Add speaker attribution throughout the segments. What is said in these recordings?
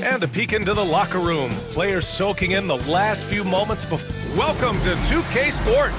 Speaker 1: And a peek into the locker room. Players soaking in the last few moments before. Welcome to 2K Sports.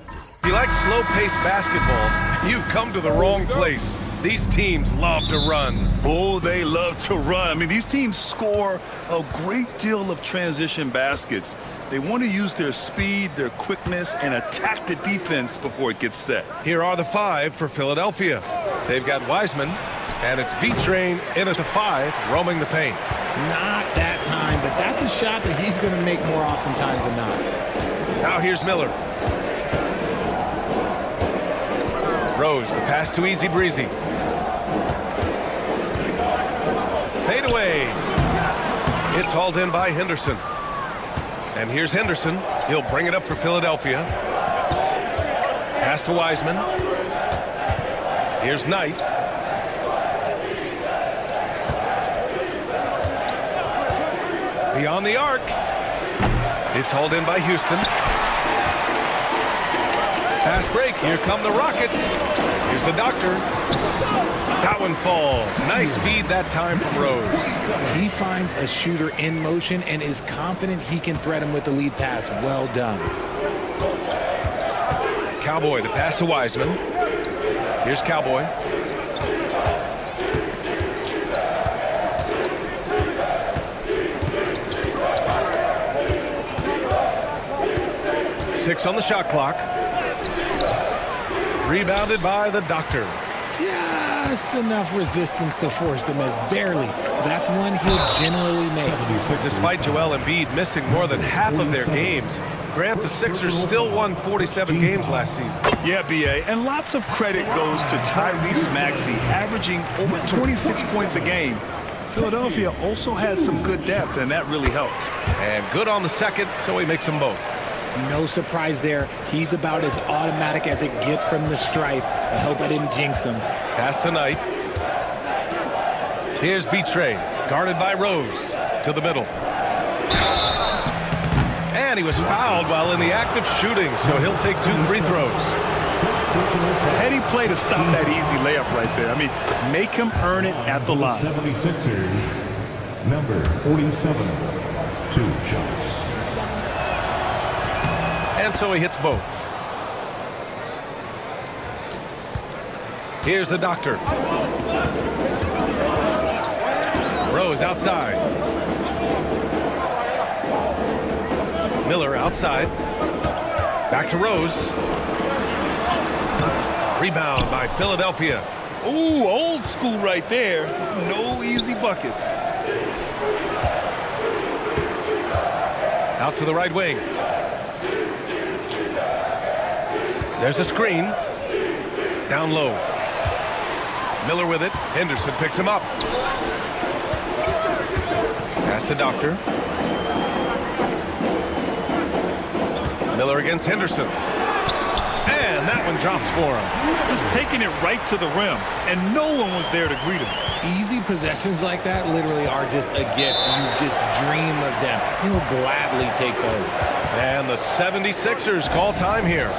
Speaker 1: If you like slow-paced basketball, you've come to the wrong place. These teams love to run.
Speaker 2: Oh, they love to run. I mean, these teams score a great deal of transition baskets. They want to use their speed, their quickness, and attack the defense before it gets set.
Speaker 1: Here are the 5 for Philadelphia. They've got Wiseman, and it's B-Train in at the 5, roaming the paint.
Speaker 3: Not that time, but that's a shot that he's going to make more oftentimes than not.
Speaker 1: Now here's Miller. Rose, the pass to Easy Breezy. Fade away. It's hauled in by Henderson. And here's Henderson. He'll bring it up for Philadelphia. Pass to Wiseman. Here's Knight. Beyond the arc. It's hauled in by Houston. Fast break. Here come the Rockets. Here's the doctor. That one falls. Nice feed that time from Rose.
Speaker 3: He finds a shooter in motion and is confident he can thread him with the lead pass. Well done.
Speaker 1: Cowboy, the pass to Wiseman. Here's Cowboy. Six on the shot clock. Rebounded by the doctor.
Speaker 3: Just enough resistance to force the miss. Barely. That's one he'll generally make.
Speaker 1: Despite Joel Embiid missing more than half of their games, Grant, the Sixers still won 47 games last season.
Speaker 2: Yeah, B.A., and lots of credit goes to Tyrese Maxey, averaging over 26 points a game. Philadelphia also had some good depth, and that really helped.
Speaker 1: And good on the second, so he makes them both.
Speaker 3: No surprise there. He's about as automatic as it gets from the stripe. I hope I didn't jinx him.
Speaker 1: Pass tonight. Here's B-Train, guarded by Rose, to the middle. And he was fouled while in the act of shooting, so he'll take 2 free throws.
Speaker 2: Heady play to stop that easy layup right there. I mean, make him earn it at the line.
Speaker 4: 76ers, number 47, 2 shots.
Speaker 1: And so he hits both. Here's the doctor. Rose outside. Miller outside. Back to Rose. Rebound by Philadelphia.
Speaker 2: Ooh, old school right there. No easy buckets.
Speaker 1: Out to the right wing. There's a screen. Down low. Miller with it. Henderson picks him up. Pass to Doctor. Miller against Henderson. And that one drops for him.
Speaker 2: Just taking it right to the rim, and no one was there to greet him.
Speaker 3: Easy possessions like that literally are just a gift. You just dream of them. He'll gladly take those.
Speaker 1: And the 76ers call time here.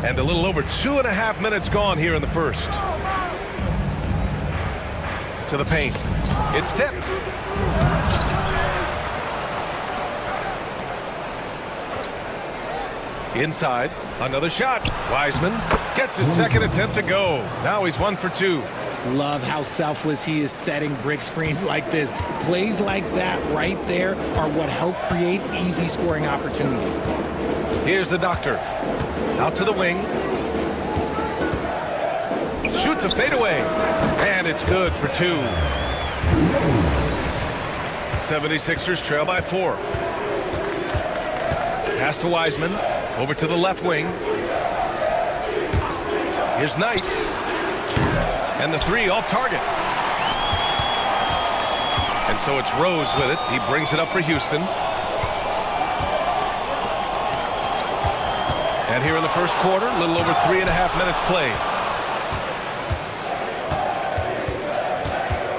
Speaker 1: And a little over 2.5 minutes gone here in the first. To the paint. It's tipped. Inside. Another shot. Wiseman gets his second attempt to go. Now he's 1 for 2.
Speaker 3: Love how selfless he is setting brick screens like this. Plays like that right there are what help create easy scoring opportunities.
Speaker 1: Here's the doctor. Out to the wing. Shoots a fadeaway. And it's good for 2. 76ers trail by 4. Pass to Wiseman. Over to the left wing. Here's Knight. And the 3 off target. And so it's Rose with it. He brings it up for Houston. And here in the first quarter, a little over 3.5 minutes played.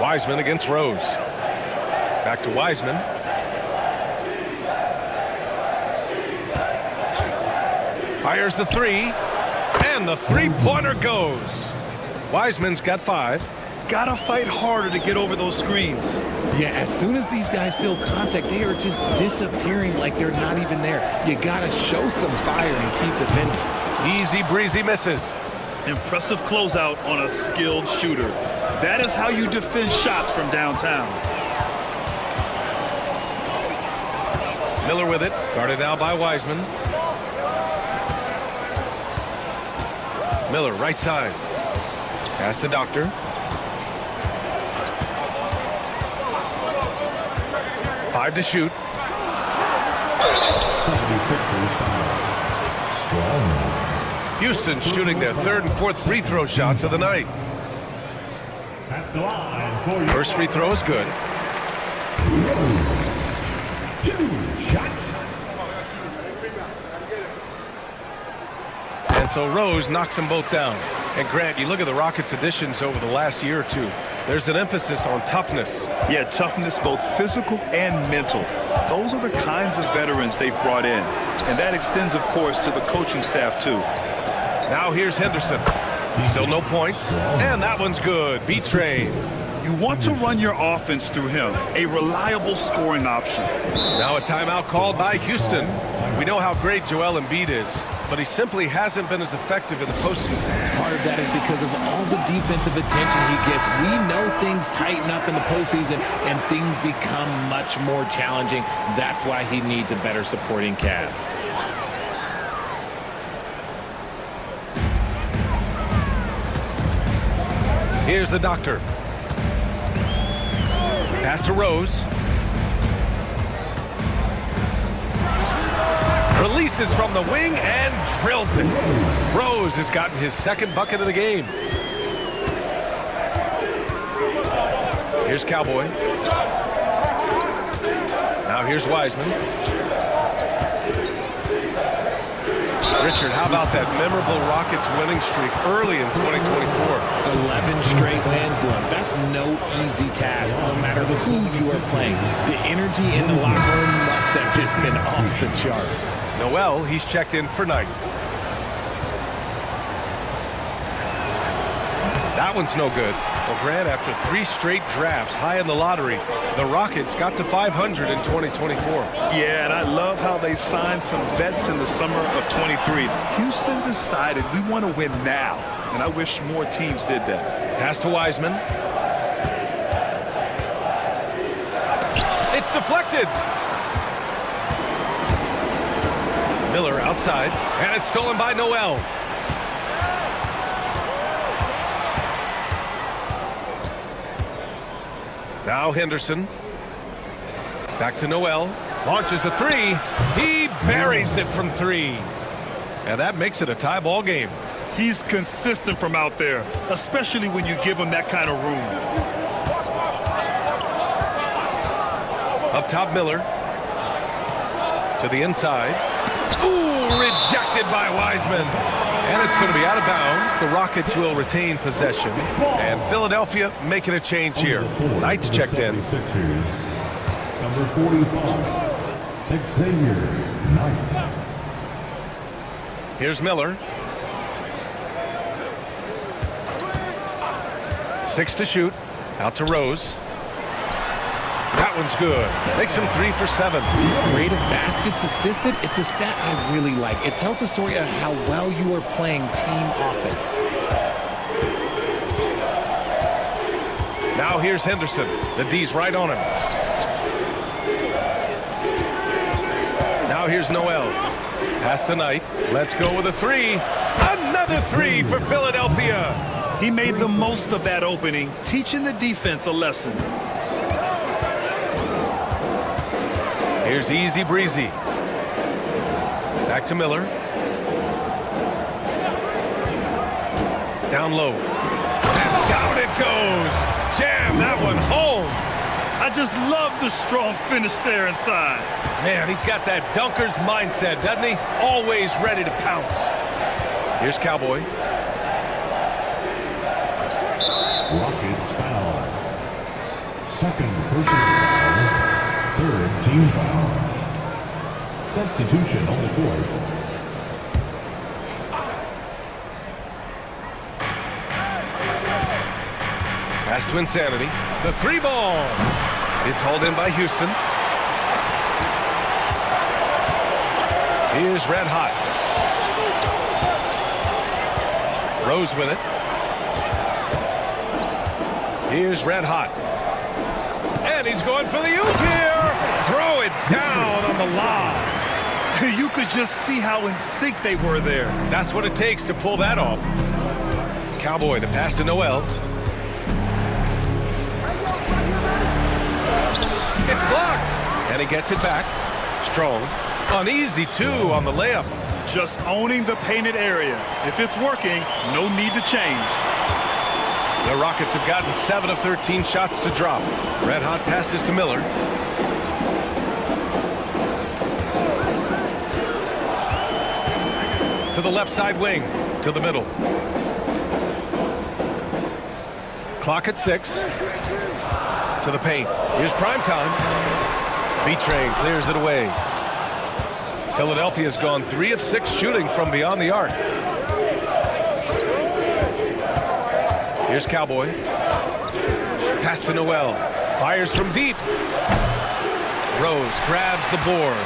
Speaker 1: Wiseman against Rose. Back to Wiseman. Fires the three. And the three-pointer goes. Wiseman's got 5.
Speaker 2: Gotta fight harder to get over those screens.
Speaker 3: Yeah, as soon as these guys feel contact, they are just disappearing like they're not even there. You gotta show some fire and keep defending.
Speaker 1: Easy breezy misses.
Speaker 2: Impressive closeout on a skilled shooter. That is how you defend shots from downtown.
Speaker 1: Miller with it. Guarded now by Wiseman. Miller, right side. Pass to Doctor. Five to shoot.
Speaker 4: 76ers foul. Strong.
Speaker 1: Houston shooting their 3rd and 4th free throw shots of the night.
Speaker 4: At the line for you.
Speaker 1: First free throw is good.
Speaker 4: 2 shots.
Speaker 1: And so Rose knocks them both down. And Grant, you look at the Rockets' additions over the last year or two. There's an emphasis on toughness.
Speaker 2: Yeah, toughness, both physical and mental. Those are the kinds of veterans they've brought in. And that extends, of course, to the coaching staff, too.
Speaker 1: Now here's Henderson. Still no points. And that one's good. B-Train.
Speaker 2: You want to run your offense through him, a reliable scoring option.
Speaker 1: Now a timeout called by Houston. We know how great Joel Embiid is, but he simply hasn't been as effective in the postseason.
Speaker 3: Part of that is because of all the defensive attention he gets. We know things tighten up in the postseason and things become much more challenging. That's why he needs a better supporting cast.
Speaker 1: Here's the Doctor. Pass to Rose. Releases from the wing and drills it. Rose has gotten his 2nd bucket of the game. Here's Cowboy. Now here's Wiseman. Richard, how about that memorable Rockets winning streak early in 2024?
Speaker 3: 11 straight wins, look. That's no easy task, no matter who you are playing. The energy in the locker room must have just been off the charts.
Speaker 1: Noel, he's checked in for night. That one's no good. Well, Grant, after 3 straight drafts high in the lottery, the Rockets got to 500 in 2024.
Speaker 2: Yeah, and I love how they signed some vets in the summer of 23. Houston decided we want to win now, and I wish more teams did that.
Speaker 1: Pass to Wiseman. It's deflected. Miller outside, and it's stolen by Noel. Now Henderson. Back to Noel. Launches a 3. He buries it from 3. And that makes it a tie ball game.
Speaker 2: He's consistent from out there, especially when you give him that kind of room.
Speaker 1: Up top, Miller. To the inside. Ooh, rejected by Wiseman. And it's going to be out of bounds. The Rockets will retain possession. And Philadelphia making a change here. Knight's checked in.
Speaker 4: Number 45, Xavier Knight.
Speaker 1: Here's Miller. 6 to shoot. Out to Rose. That one's good. Makes him 3 for 7.
Speaker 3: Rate of baskets assisted, it's a stat I really like. It tells the story of how well you are playing team offense.
Speaker 1: Now here's Henderson. The D's right on him. Now here's Noel. Pass to Knight. Let's go with a 3. Another 3 for Philadelphia.
Speaker 2: He made the most of that opening, teaching the defense a lesson.
Speaker 1: Here's Easy Breezy. Back to Miller. Down low. And down it goes. Jam that one home.
Speaker 2: I just love the strong finish there inside.
Speaker 1: Man, he's got that dunker's mindset, doesn't he? Always ready to pounce. Here's Cowboy.
Speaker 4: Rockets foul. Second personal foul. Third team foul. Substitution on the court.
Speaker 1: Pass to Insanity. The three ball. It's hauled in by Houston. Here's Red Hot. Rose with it. Here's Red Hot. And he's going for the oop here. Throw it down on the lob.
Speaker 2: You could just see how in sync they were there.
Speaker 1: That's what it takes to pull that off. Cowboy, the pass to Noel. It's blocked. And he gets it back. Strong. Uneasy, too, on the layup.
Speaker 2: Just owning the painted area. If it's working, no need to change.
Speaker 1: The Rockets have gotten 7 of 13 shots to drop. Red Hot passes to Miller. To the left side wing. To the middle. Clock at 6. To the paint. Here's prime time. B-Train clears it away. Philadelphia's gone 3 of 6 shooting from beyond the arc. Here's Cowboy. Pass to Noel. Fires from deep. Rose grabs the board.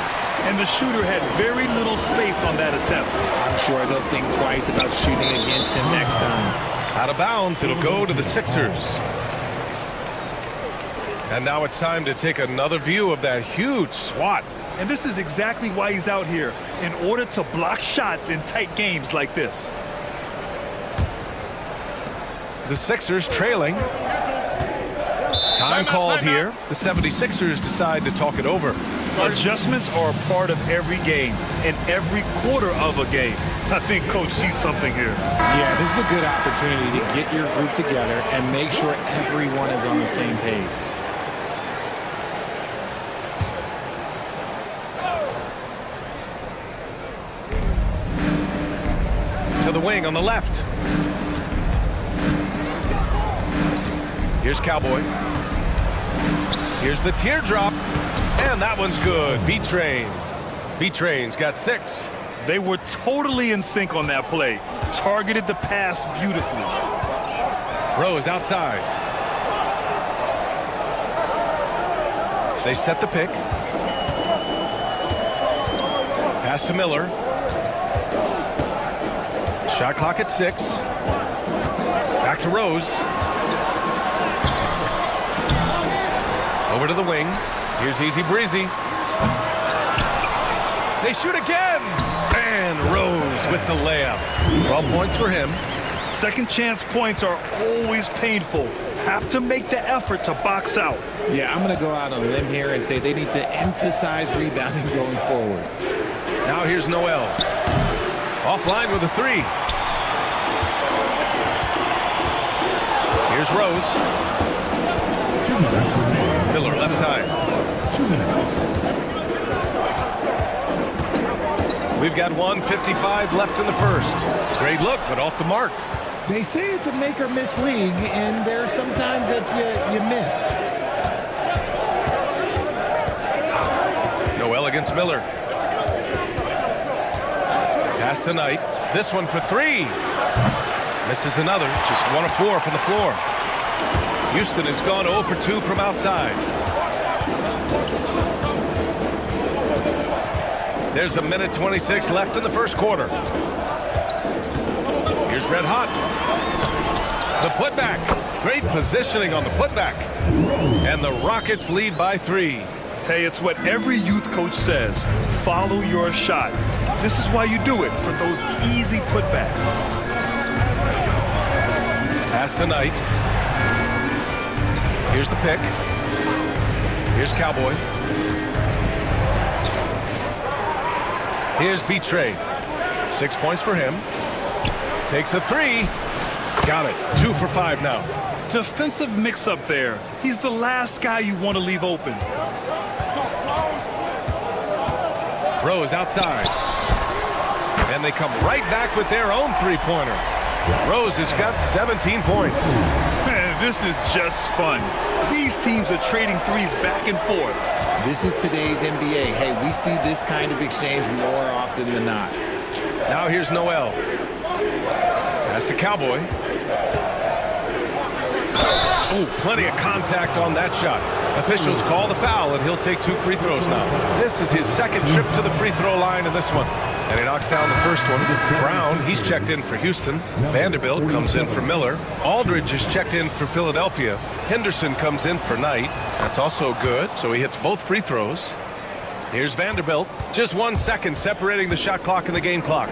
Speaker 2: And the shooter had very little space on that attempt.
Speaker 3: I'm sure they'll think twice about shooting against him next time.
Speaker 1: Out of bounds, it'll go to the Sixers. And now it's time to take another view of that huge swat.
Speaker 2: And this is exactly why he's out here, in order to block shots in tight games like this.
Speaker 1: The Sixers trailing. Time called here. The 76ers decide to talk it over.
Speaker 2: Adjustments are a part of every game, and every quarter of a game. I think Coach sees something here.
Speaker 3: Yeah, this is a good opportunity to get your group together and make sure everyone is on the same page.
Speaker 1: To the wing on the left. Here's Cowboy. Here's the teardrop. And that one's good. B-Train. B-Train's got 6.
Speaker 2: They were totally in sync on that play. Targeted the pass beautifully.
Speaker 1: Rose outside. They set the pick. Pass to Miller. Shot clock at 6. Back to Rose. Over to the wing. Here's Easy Breezy. They shoot again. And Rose with the layup. 12 points for him.
Speaker 2: Second chance points are always painful. Have to make the effort to box out.
Speaker 3: Yeah, I'm going to go out on a limb here and say they need to emphasize rebounding going forward.
Speaker 1: Now here's Noel. Offline with a 3. Here's Rose.
Speaker 4: 2 minutes remaining.
Speaker 1: Miller left side.
Speaker 4: 2 minutes.
Speaker 1: We've got 1:55 left in the first. Great look, but off the mark.
Speaker 3: They say it's a make or miss league, and there's sometimes that you miss.
Speaker 1: Noel against Miller. Pass tonight. This one for 3. Misses another. Just 1 of 4 from the floor. Houston has gone 0 for 2 from outside. There's a minute 26 left in the first quarter. Here's Red Hot. The putback. Great positioning on the putback. And the Rockets lead by 3.
Speaker 2: Hey, it's what every youth coach says. Follow your shot. This is why you do it, for those easy putbacks.
Speaker 1: Pass tonight. Here's the pick. Here's Cowboy. Here's B-Train. 6 points for him. Takes a 3. Got it. 2 for 5 now.
Speaker 2: Defensive mix-up there. He's the last guy you want to leave open.
Speaker 1: Rose outside. And they come right back with their own three-pointer. Rose has got 17 points.
Speaker 2: this is just fun. These teams are trading threes back and forth.
Speaker 3: This is today's NBA. Hey, we see this kind of exchange more often than not.
Speaker 1: Now here's Noel. Pass to Cowboy. Oh, plenty of contact on that shot. Officials call the foul, and he'll take 2 free throws now. This is his second trip to the free throw line in this one. And he knocks down the first one. Brown, he's checked in for Houston. Vanderbilt comes in for Miller. Aldridge is checked in for Philadelphia. Henderson comes in for Knight. That's also good, so he hits both free throws. Here's Vanderbilt. Just 1 second separating the shot clock and the game clock.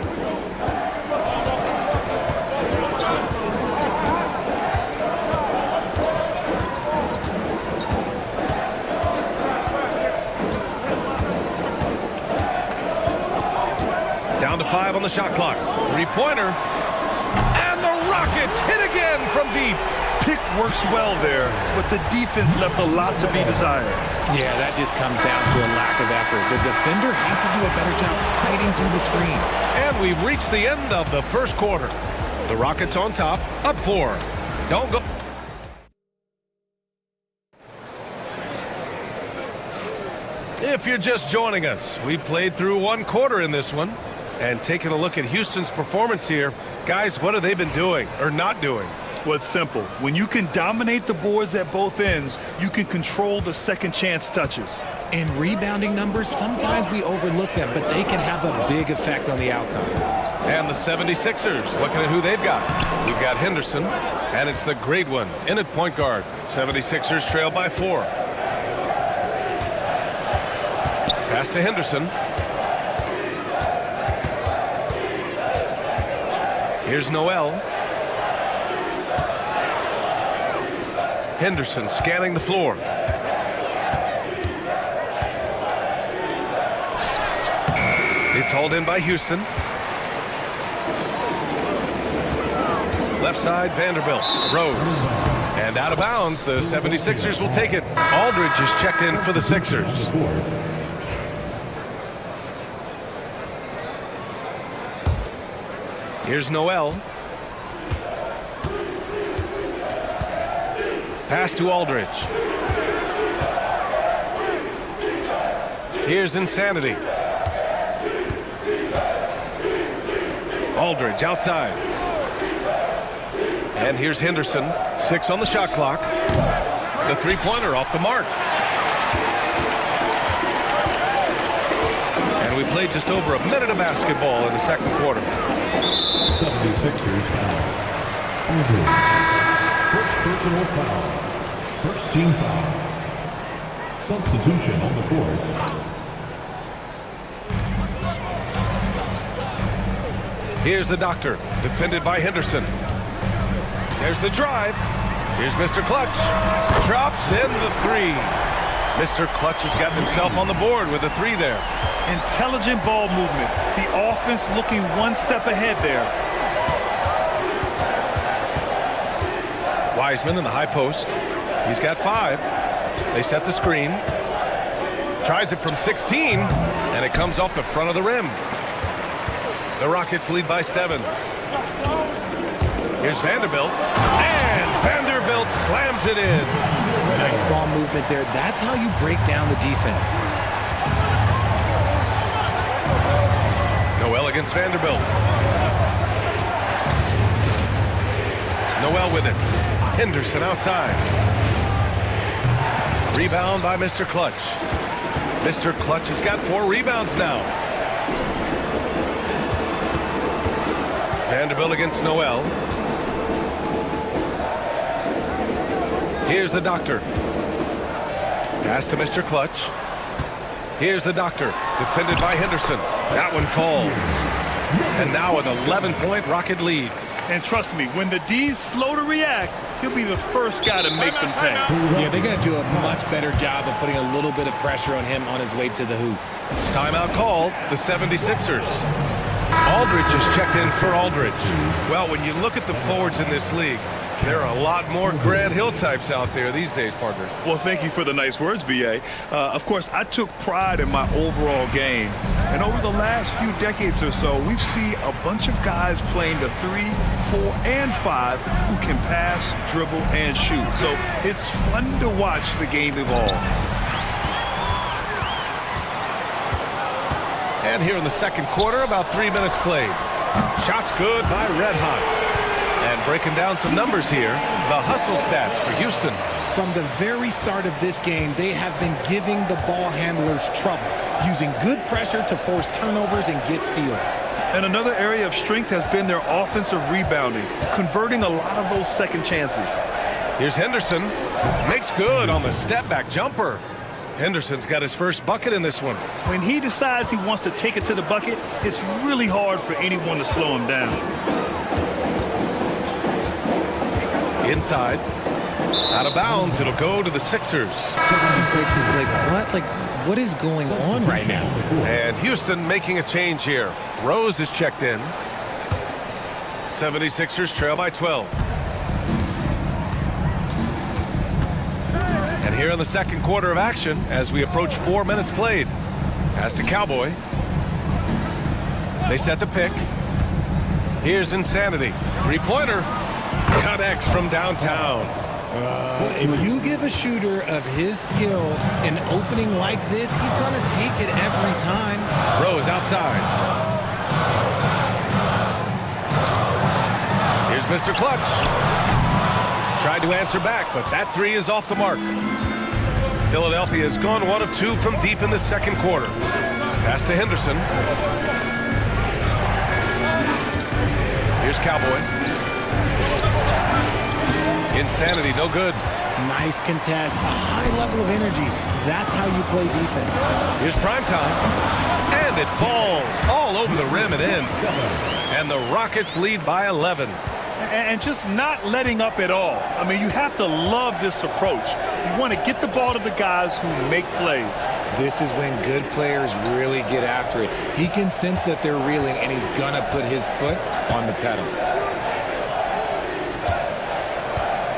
Speaker 1: Down to 5 on the shot clock. 3-pointer. And the Rockets hit again from deep.
Speaker 2: Pick works well there, but the defense left a lot to be desired.
Speaker 3: Yeah, that just comes down to a lack of effort. The defender has to do a better job fighting through the screen.
Speaker 1: And we've reached the end of the first quarter. The Rockets on top, up 4. Don't go. If you're just joining us, we played through 1 quarter in this one. And taking a look at Houston's performance here, guys, what have they been doing or not doing?
Speaker 2: Well, it's simple. When you can dominate the boards at both ends, you can control the second chance touches.
Speaker 3: And rebounding numbers, sometimes we overlook them, but they can have a big effect on the outcome.
Speaker 1: And the 76ers, looking at who they've got. We've got Henderson, and it's the great one in at point guard. 76ers trail by 4. Pass to Henderson. Here's Noel. Henderson scanning the floor. It's hauled in by Houston. Left side, Vanderbilt. Rose. And out of bounds, the 76ers will take it. Aldridge is checked in for the Sixers. Here's Noel. Pass to Aldridge. Here's Insanity. Aldridge outside. And here's Henderson. 6 on the shot clock. The 3-pointer off the mark. And we played just over a minute of basketball in the second quarter.
Speaker 4: 76ers foul. First personal foul. First team foul. Substitution on the court.
Speaker 1: Here's the doctor, defended by Henderson. There's the drive. Here's Mr. Clutch. Drops in the 3. Mr. Clutch has gotten himself on the board with a 3 there.
Speaker 2: Intelligent ball movement. The offense looking 1 step ahead there.
Speaker 1: Wiseman in the high post. He's got 5. They set the screen. Tries it from 16, and it comes off the front of the rim. The Rockets lead by 7. Here's Vanderbilt. And Vanderbilt slams it in.
Speaker 3: Nice ball movement there. That's how you break down the defense.
Speaker 1: Noel against Vanderbilt. Noel with it. Henderson outside. Rebound by Mr. Clutch. Mr. Clutch has got 4 rebounds now. Vanderbilt against Noel. Here's the doctor. Pass to Mr. Clutch. Here's the doctor, defended by Henderson. That one falls. And now an 11-point Rocket lead.
Speaker 2: And trust me, when the D's slow to react, he'll be the first guy to make them pay.
Speaker 3: Yeah, they're going to do a much better job of putting a little bit of pressure on him on his way to the hoop.
Speaker 1: Timeout called, the 76ers. Aldridge is checked in for Aldridge. Well, when you look at the forwards in this league, There are a lot more Grant Hill types out there these days, partner.
Speaker 2: Well, thank you for the nice words, B.A. Of course, I took pride in my overall game. And over the last few decades or so, we've seen a bunch of guys playing the 3, 4, and 5 who can pass, dribble, and shoot. So it's fun to watch the game evolve.
Speaker 1: And here in the second quarter, about 3 minutes played. Shots good by Red Hot. And breaking down some numbers here, the hustle stats for Houston.
Speaker 3: From the very start of this game, they have been giving the ball handlers trouble, using good pressure to force turnovers and get steals.
Speaker 2: And another area of strength has been their offensive rebounding, converting a lot of those second chances.
Speaker 1: Here's Henderson. Makes good on the step-back jumper. Henderson's got his first bucket in this one.
Speaker 2: When he decides he wants to take it to the bucket, it's really hard for anyone to slow him down.
Speaker 1: Inside. Out of bounds. It'll go to the Sixers.
Speaker 3: What is going on right now?
Speaker 1: And Houston making a change here. Rose is checked in. 76ers trail by 12. And here in the second quarter of action, as we approach 4 minutes played. Pass to Cowboy. They set the pick. Here's Insanity. Three-pointer. Connects from downtown.
Speaker 3: If you give a shooter of his skill an opening like this, he's going to take it every time.
Speaker 1: Rose outside. Here's Mr. Clutch. Tried to answer back, but that three is off the mark. Philadelphia has gone 1 of 2 from deep in the second quarter. Pass to Henderson. Here's Cowboy. Insanity, no good.
Speaker 3: Nice contest, a high level of energy. That's how you play defense.
Speaker 1: Here's primetime. And it falls all over the rim and in. And the Rockets lead by 11.
Speaker 2: And just not letting up at all. I mean, you have to love this approach. You want to get the ball to the guys who make plays.
Speaker 3: This is when good players really get after it. He can sense that they're reeling, and he's going to put his foot on the pedal.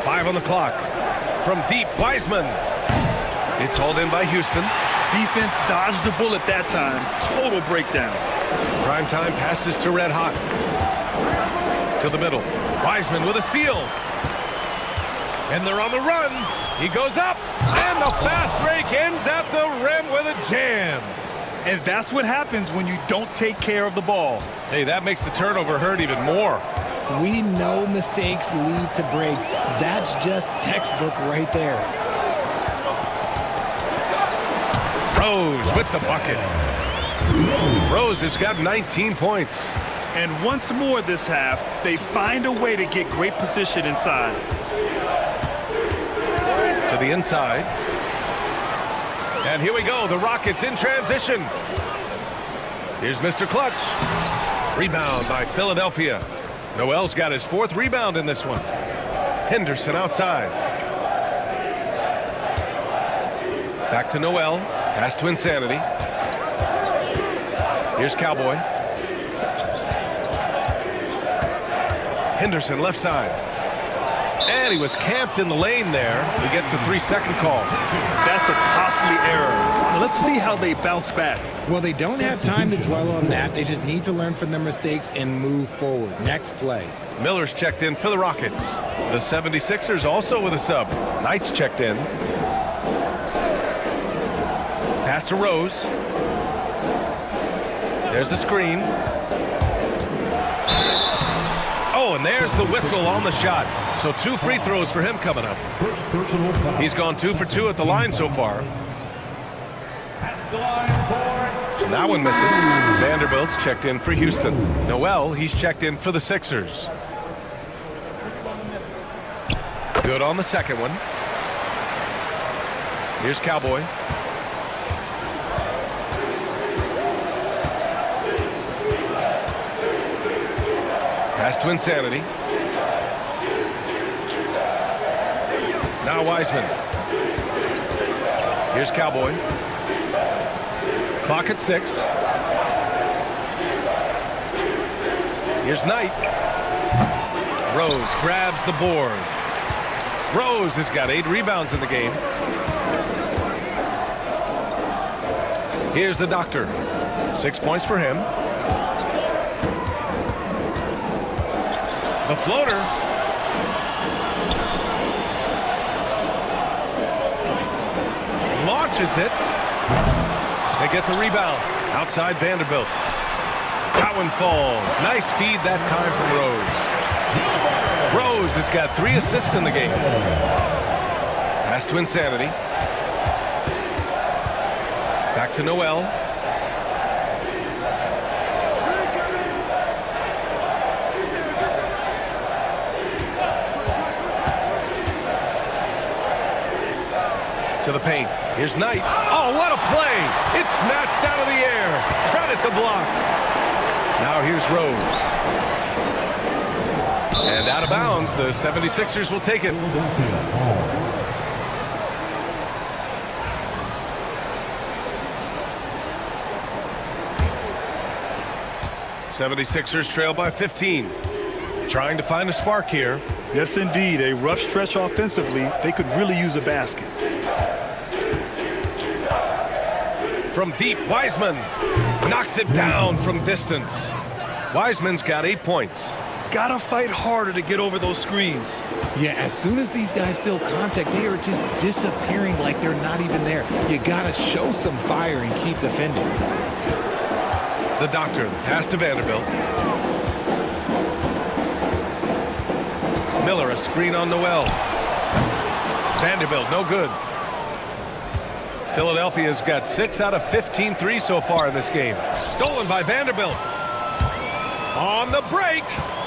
Speaker 1: 5 on the clock. From deep, Wiseman. It's hauled in by Houston.
Speaker 2: Defense dodged the bullet that time. Total breakdown.
Speaker 1: Primetime passes to Red Hot. To the middle. Wiseman with a steal. And they're on the run. He goes up. And the fast break ends at the rim with a jam.
Speaker 2: And that's what happens when you don't take care of the ball.
Speaker 1: Hey, that makes the turnover hurt even more.
Speaker 3: We know mistakes lead to breaks. That's just textbook right there.
Speaker 1: Rose with the bucket. Rose has got 19 points.
Speaker 2: And once more this half, they find a way to get great position inside.
Speaker 1: To the inside. And here we go, the Rockets in transition. Here's Mr. Clutch. Rebound by Philadelphia. Noel's got his 4th rebound in this one. Henderson outside. Back to Noel. Pass to Insanity. Here's Cowboy. Henderson left side. And he was camped in the lane there. He gets a 3-second call.
Speaker 2: That's a costly error. Now let's see how they bounce back.
Speaker 3: Well, they don't have time to dwell on that. They just need to learn from their mistakes and move forward. Next play.
Speaker 1: Miller's checked in for the Rockets. The 76ers also with a sub. Knight's checked in. Pass to Rose. There's the screen. Oh, and there's the whistle on the shot. So 2 free throws for him coming up.
Speaker 4: First personal foul.
Speaker 1: He's gone 2 for 2 at the line so far. That one misses. Vanderbilt's checked in for Houston. Noel, he's checked in for the Sixers. Good on the second one. Here's Cowboy. Pass to Insanity. Now Wiseman. Here's Cowboy. Clock at 6. Here's Knight. Rose grabs the board. Rose has got 8 rebounds in the game. Here's the doctor. 6 points for him. The floater. Launches it. They get the rebound. Outside Vanderbilt. That one falls. Nice feed that time from Rose. Rose has got 3 assists in the game. Pass to Insanity. Back to Noel. To the paint. Here's Knight. Oh, what a play! It's snatched out of the air. Credit the block. Now here's Rose. And out of bounds, the 76ers will take it. 76ers trail by 15. Trying to find a spark here.
Speaker 2: Yes, indeed. A rough stretch offensively. They could really use a basket.
Speaker 1: From deep, Wiseman knocks it down from distance. Wiseman's got 8 points.
Speaker 2: Gotta fight harder to get over those screens.
Speaker 3: Yeah, as soon as these guys feel contact, they are just disappearing like they're not even there. You gotta show some fire and keep defending.
Speaker 1: The doctor, pass to Vanderbilt. Miller, a screen on Noel. Vanderbilt, no good. Philadelphia's got 6 out of 15 threes so far in this game. Stolen by Vanderbilt. On the break.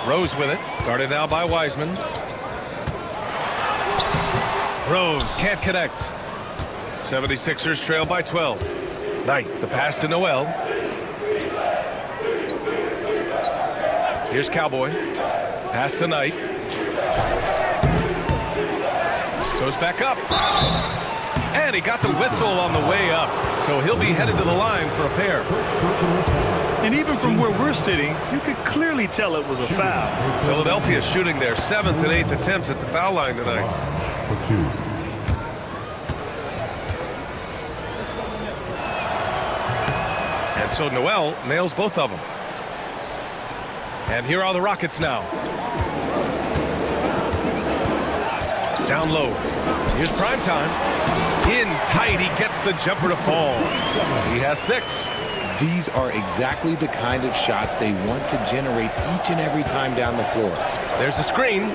Speaker 1: Rose with it. Guarded now by Wiseman. Rose can't connect. 76ers trail by 12. Knight, the pass to Noel. Here's Cowboy. Pass to Knight. Goes back up. And he got the whistle on the way up. So he'll be headed to the line for a pair.
Speaker 2: And even from where we're sitting, you could clearly tell it was a foul.
Speaker 1: Philadelphia shooting their 7th and 8th attempts at the foul line tonight.
Speaker 4: For 2.
Speaker 1: And so Noel nails both of them. And here are the Rockets now. Down low. Here's primetime. In tight, he gets the jumper to fall. He has 6.
Speaker 3: These are exactly the kind of shots they want to generate each and every time down the floor.
Speaker 1: There's a screen.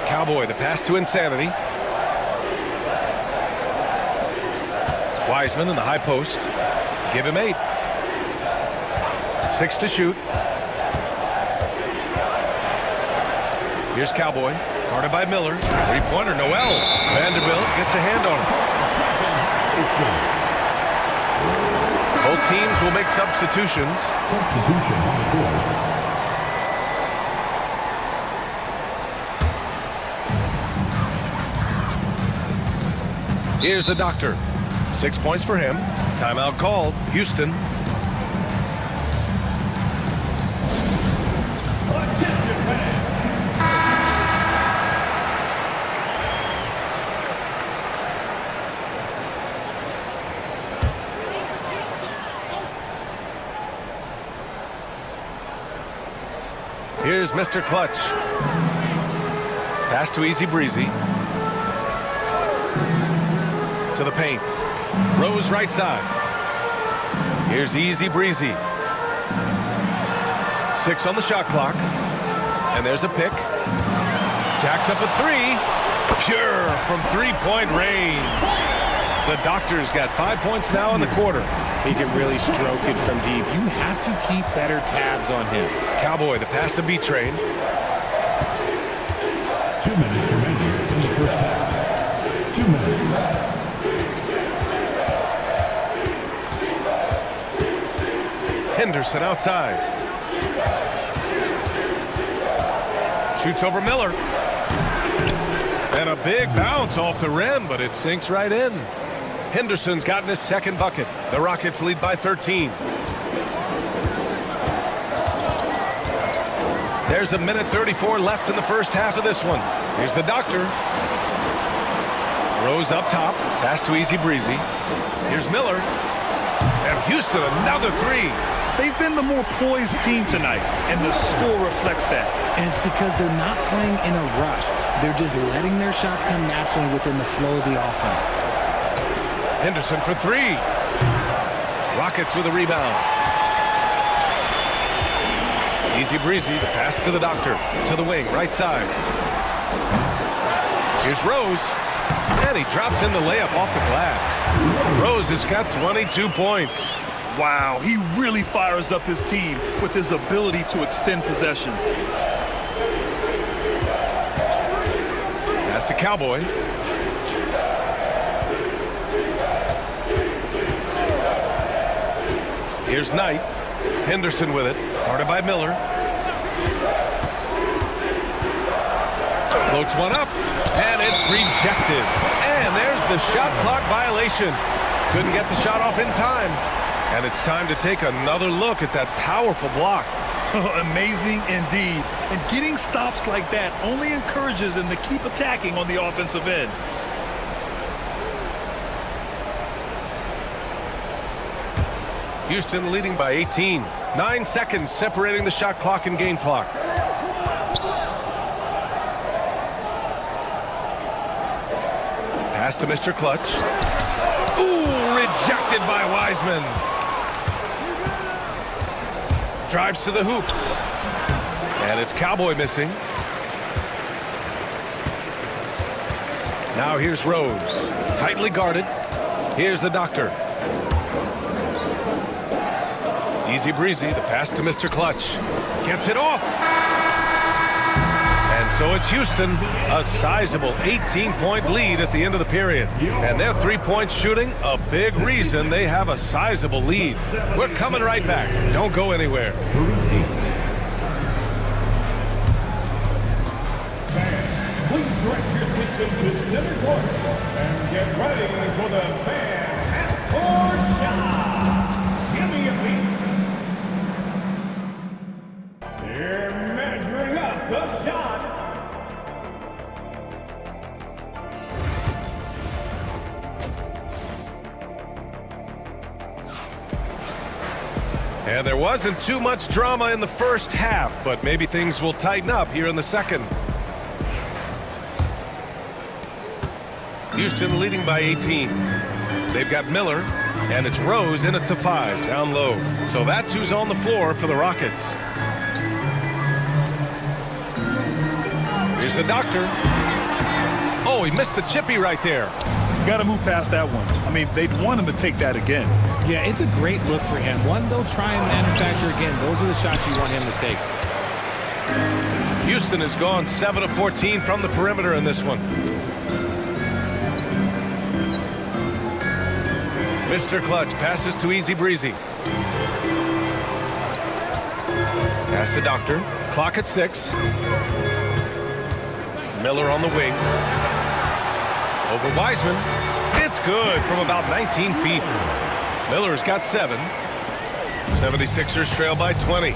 Speaker 1: Cowboy, the pass to Insanity. Wiseman in the high post. Give him 8. 6 to shoot. Here's Cowboy. Guarded by Miller. 3-pointer, Noel. Vanderbilt gets a hand on him. Both teams will make substitutions.
Speaker 4: Substitution on the board.
Speaker 1: Here's the doctor. 6 points for him. Timeout called. Houston. Here's Mr. Clutch. Pass to Easy Breezy. To the paint. Rose right side. Here's Easy Breezy. 6 on the shot clock. And there's a pick. Jacks up a 3. Pure from 3-point range. The doctor's got 5 points now in the quarter.
Speaker 3: He can really stroke it from deep. You have to keep better tabs on him.
Speaker 1: Cowboy, the pass to B-Train.
Speaker 4: 2 minutes remaining in the first half. 2 minutes.
Speaker 1: Henderson outside. Shoots over Miller. And a big bounce off the rim, but it sinks right in. Henderson's gotten his 2nd bucket. The Rockets lead by 13. There's a minute 34 left in the first half of this one. Here's the doctor. Rose up top. Pass to Easy Breezy. Here's Miller. And Houston, another three.
Speaker 2: They've been the more poised team tonight, and the score reflects that.
Speaker 3: And it's because they're not playing in a rush. They're just letting their shots come naturally within the flow of the offense.
Speaker 1: Henderson for three. Rockets with a rebound. Easy Breezy, the pass to the doctor. To the wing, right side. Here's Rose. And he drops in the layup off the glass. Rose has got 22 points.
Speaker 2: Wow, he really fires up his team with his ability to extend possessions.
Speaker 1: Pass to Cowboy. Here's Knight. Henderson with it. Guarded by Miller. Floats one up. And it's rejected. And there's the shot clock violation. Couldn't get the shot off in time. And it's time to take another look at that powerful block.
Speaker 2: Amazing indeed. And getting stops like that only encourages them to keep attacking on the offensive end.
Speaker 1: Houston leading by 18. 9 seconds separating the shot clock and game clock. Pass to Mr. Clutch. Ooh, rejected by Wiseman. Drives to the hoop. And it's Cowboy missing. Now here's Rose. Tightly guarded. Here's the doctor. Easy Breezy, the pass to Mr. Clutch. Gets it off. And so it's Houston, a sizable 18-point lead at the end of the period. And their three-point shooting, a big reason they have a sizable lead. We're coming right back. Don't go anywhere.
Speaker 4: Please direct your attention to center court and get ready for the fan court shot. Immediately, they're measuring up the shot.
Speaker 1: And there wasn't too much drama in the first half, but maybe things will tighten up here in the second. Houston leading by 18. They've got Miller, and it's Rose in at the 5, down low. So that's who's on the floor for the Rockets. Here's the doctor. Oh, he missed the chippy right there.
Speaker 2: Got to move past that one. I mean, they'd want him to take that again.
Speaker 3: Yeah, it's a great look for him. One they'll try and manufacture again. Those are the shots you want him to take.
Speaker 1: Houston has gone 7 of 14 from the perimeter in this one. Mr. Clutch passes to Easy Breezy. Pass to Doctor. Clock at 6. Miller on the wing. Over Wiseman. It's good from about 19 feet. Miller's got 7. 76ers trail by 20.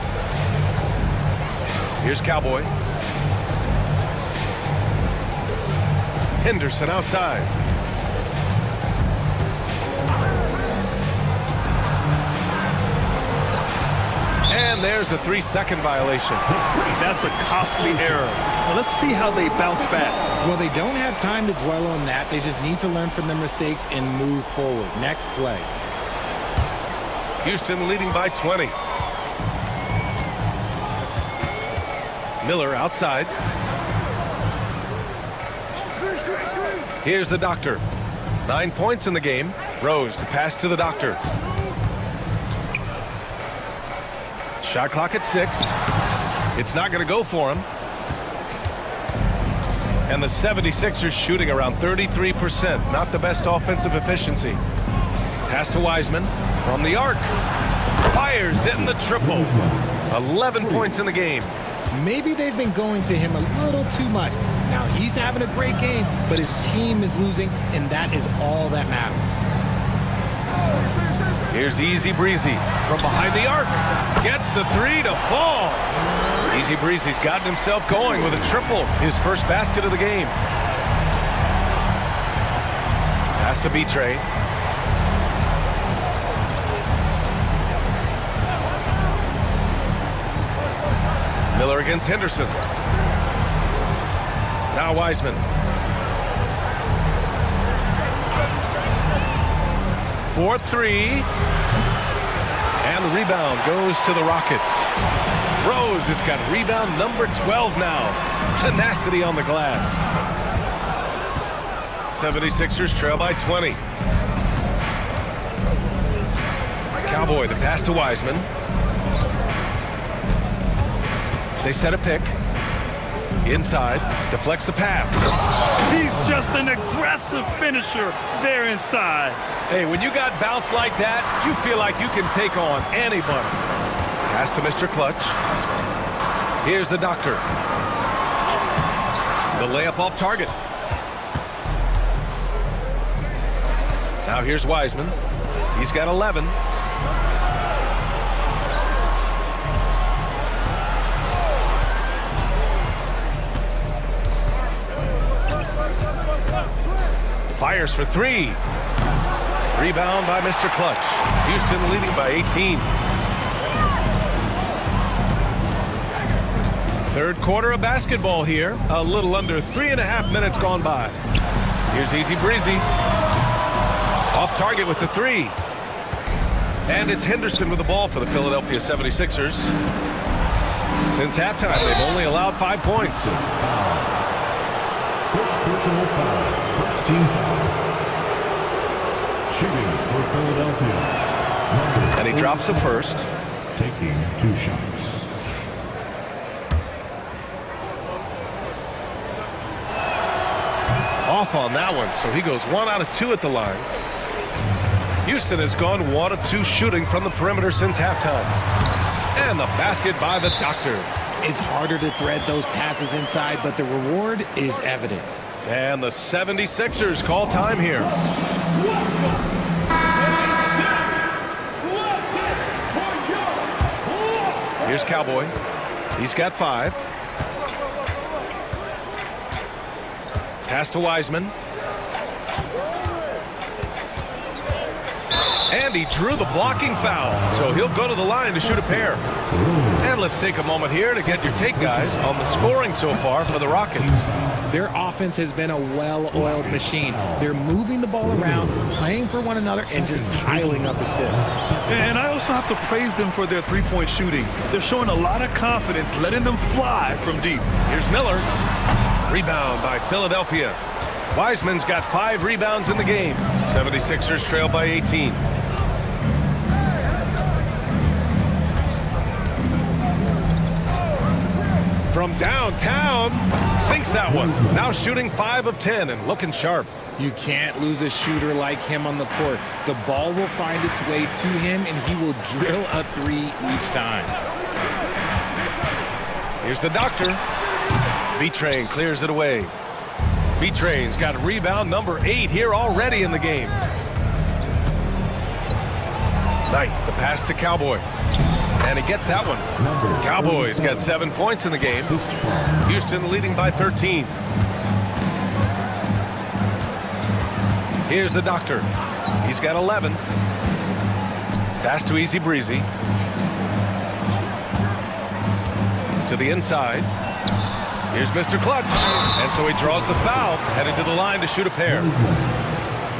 Speaker 1: Here's Cowboy. Henderson outside. And there's a 3-second violation.
Speaker 2: That's a costly error. Well, let's see how they bounce back.
Speaker 3: Well, they don't have time to dwell on that. They just need to learn from their mistakes and move forward. Next play.
Speaker 1: Houston leading by 20. Miller outside. Here's the doctor. 9 points in the game. Rose, the pass to the doctor. Shot clock at 6. It's not going to go for him. And the 76ers shooting around 33%. Not the best offensive efficiency. Pass to Wiseman from the arc. Fires in the triple. 11 points in the game.
Speaker 3: Maybe they've been going to him a little too much. Now he's having a great game, but his team is losing, and that is all that matters.
Speaker 1: Here's Easy Breezy from behind the arc. Gets the 3 to fall. Easy Breezy's gotten himself going with a triple, his first basket of the game. Pass to B-Train. Miller against Henderson. Now Wiseman. 4-3. And the rebound goes to the Rockets. Rose has got rebound number 12 now. Tenacity on the glass. 76ers trail by 20. Cowboy, the pass to Wiseman. They set a pick. Inside, deflects the pass.
Speaker 2: He's just an aggressive finisher there inside.
Speaker 1: Hey, when you got bounce like that, you feel like you can take on anybody. Pass to Mr. Clutch. Here's the doctor. The layup off target. Now here's Wiseman. He's got 11. Fires for three. Rebound by Mr. Clutch. Houston leading by 18. Third quarter of basketball here. A little under 3.5 minutes gone by. Here's Easy Breezy. Off target with the three. And it's Henderson with the ball for the Philadelphia 76ers. Since halftime, they've only allowed 5 points.
Speaker 4: First personal foul. First team foul. Shooting for Philadelphia.
Speaker 1: And he drops the first.
Speaker 4: Taking 2 shots.
Speaker 1: Off on that one, so he goes 1 out of 2 at the line. Houston has gone 1 of 2 shooting from the perimeter since halftime. And the basket by the doctor.
Speaker 3: It's harder to thread those passes inside, but the reward is evident.
Speaker 1: And the 76ers call time here. Here's Cowboy. He's got 5. Pass to Wiseman. And he drew the blocking foul, so he'll go to the line to shoot a pair. And let's take a moment here to get your take, guys, on the scoring so far for the Rockets.
Speaker 3: Their offense has been a well-oiled machine. They're moving the ball around, playing for one another, and just piling up assists.
Speaker 2: And I also have to praise them for their three-point shooting. They're showing a lot of confidence, letting them fly from deep.
Speaker 1: Here's Miller. Rebound by Philadelphia. Wiseman's got 5 rebounds in the game. 76ers trail by 18. From downtown, sinks that one. Now shooting 5 of 10 and looking sharp.
Speaker 3: You can't lose a shooter like him on the court. The ball will find its way to him, and he will drill a 3 each time.
Speaker 1: Here's the doctor. B-Train clears it away. B-Train's got rebound number 8 here already in the game. Knight, the pass to Cowboy. And he gets that one. Cowboys got 7 points in the game. Houston leading by 13. Here's the doctor. He's got 11. Pass to Easy Breezy. To the inside. Here's Mr. Clutch. And so he draws the foul, headed to the line to shoot a pair.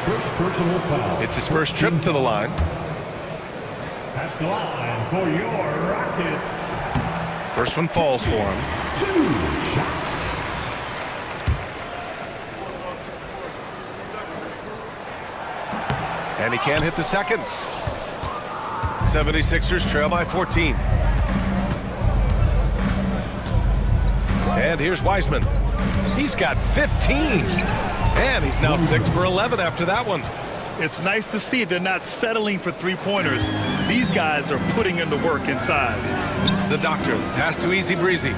Speaker 4: First personal foul.
Speaker 1: It's his first trip to the line.
Speaker 4: At the line for your Rockets.
Speaker 1: First one falls for him.
Speaker 4: 2 shots.
Speaker 1: And he can't hit the second. 76ers trail by 14. And here's Wiseman. He's got 15. And he's now 6 for 11 after that one.
Speaker 2: It's nice to see they're not settling for three-pointers. These guys are putting in the work inside.
Speaker 1: The doctor, pass to Easy Breezy.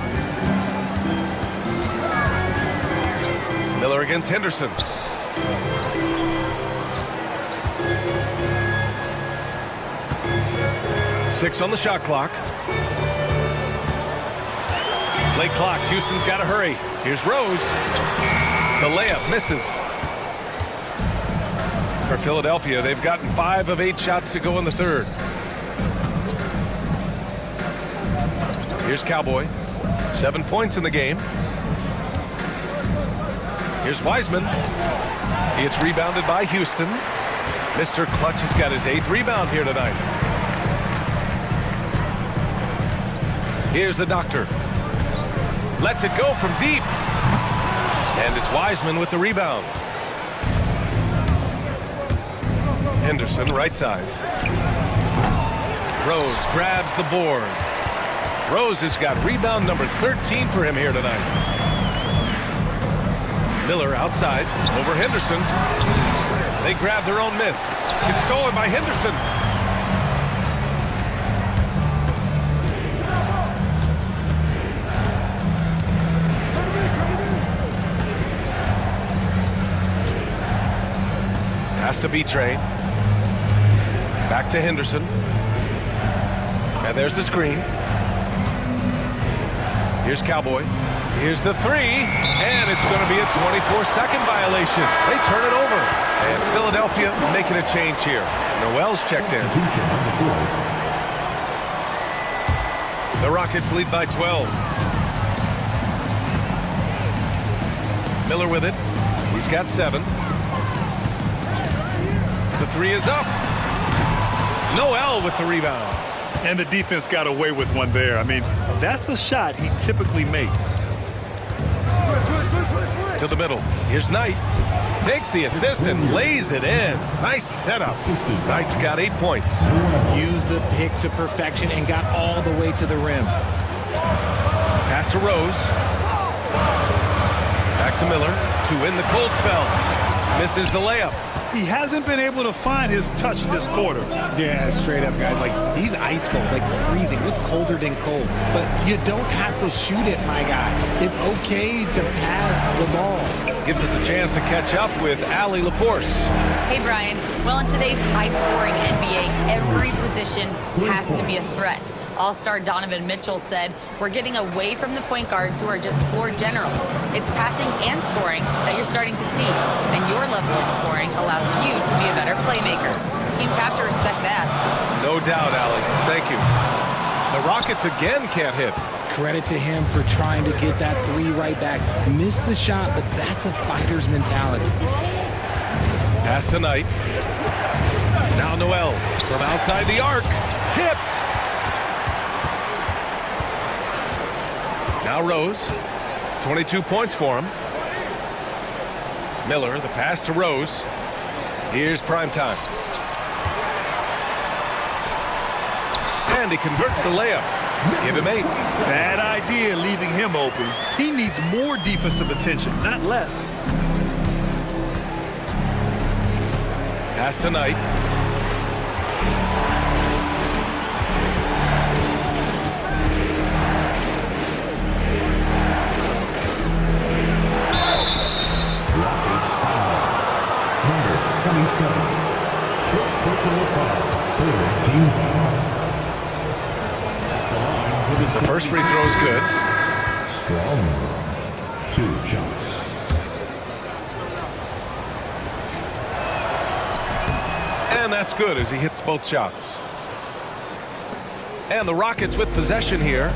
Speaker 1: Miller against Henderson. Six on the shot clock. Late clock. Houston's got to hurry. Here's Rose. The layup misses. For Philadelphia, they've gotten 5 of 8 shots to go in the third. Here's Cowboy. 7 points in the game. Here's Wiseman. It's rebounded by Houston. Mr. Clutch has got his 8th rebound here tonight. Here's the Doctor. Lets it go from deep. And it's Wiseman with the rebound. Henderson, right side. Rose grabs the board. Rose has got rebound number 13 for him here tonight. Miller outside over Henderson. They grab their own miss. It's stolen by Henderson. Pass to B-Train. Back to Henderson. And there's the screen. Here's Cowboy. Here's the 3. And it's going to be a 24-second violation. They turn it over. And Philadelphia making a change here. Noel's checked in. The Rockets lead by 12. Miller with it. He's got 7. The 3 is up. Noel with the rebound.
Speaker 2: And the defense got away with one there. I mean, that's a shot he typically makes.
Speaker 1: To the middle. Here's Knight. Takes the assist and lays it in. Nice setup. Knight's got 8 points.
Speaker 3: Used the pick to perfection and got all the way to the rim.
Speaker 1: Pass to Rose. Back to Miller to win the cold spell. Misses the layup.
Speaker 2: He hasn't been able to find his touch this quarter.
Speaker 3: Yeah, straight up, guys. Like, he's ice cold, like freezing. What's colder than cold? But you don't have to shoot it, my guy. It's okay to pass the ball.
Speaker 1: Gives us a chance to catch up with Allie LaForce.
Speaker 5: Hey, Brian. Well, in today's high-scoring NBA, every position has to be a threat. All-star Donovan Mitchell said, "We're getting away from the point guards who are just floor generals. It's passing and scoring that you're starting to see, and your level of scoring allows you to be a better playmaker. Teams have to respect that."
Speaker 1: No doubt, Allie. Thank you. The Rockets again can't hit.
Speaker 3: Credit to him for trying to get that 3 right back. Missed the shot, but that's a fighter's mentality.
Speaker 1: Pass to Knight. Now Noel from outside the arc. Tipped. Now Rose. 22 points for him. Miller, the pass to Rose. Here's Primetime. And he converts the layup. Give him 8.
Speaker 2: Bad idea leaving him open. He needs more defensive attention, not less.
Speaker 1: Pass to Knight.
Speaker 4: Rockets foul. Number 27. First personal foul. Third team foul.
Speaker 1: The first free throw is good.
Speaker 4: Strong. 2 shots.
Speaker 1: And that's good as he hits both shots. And the Rockets with possession here.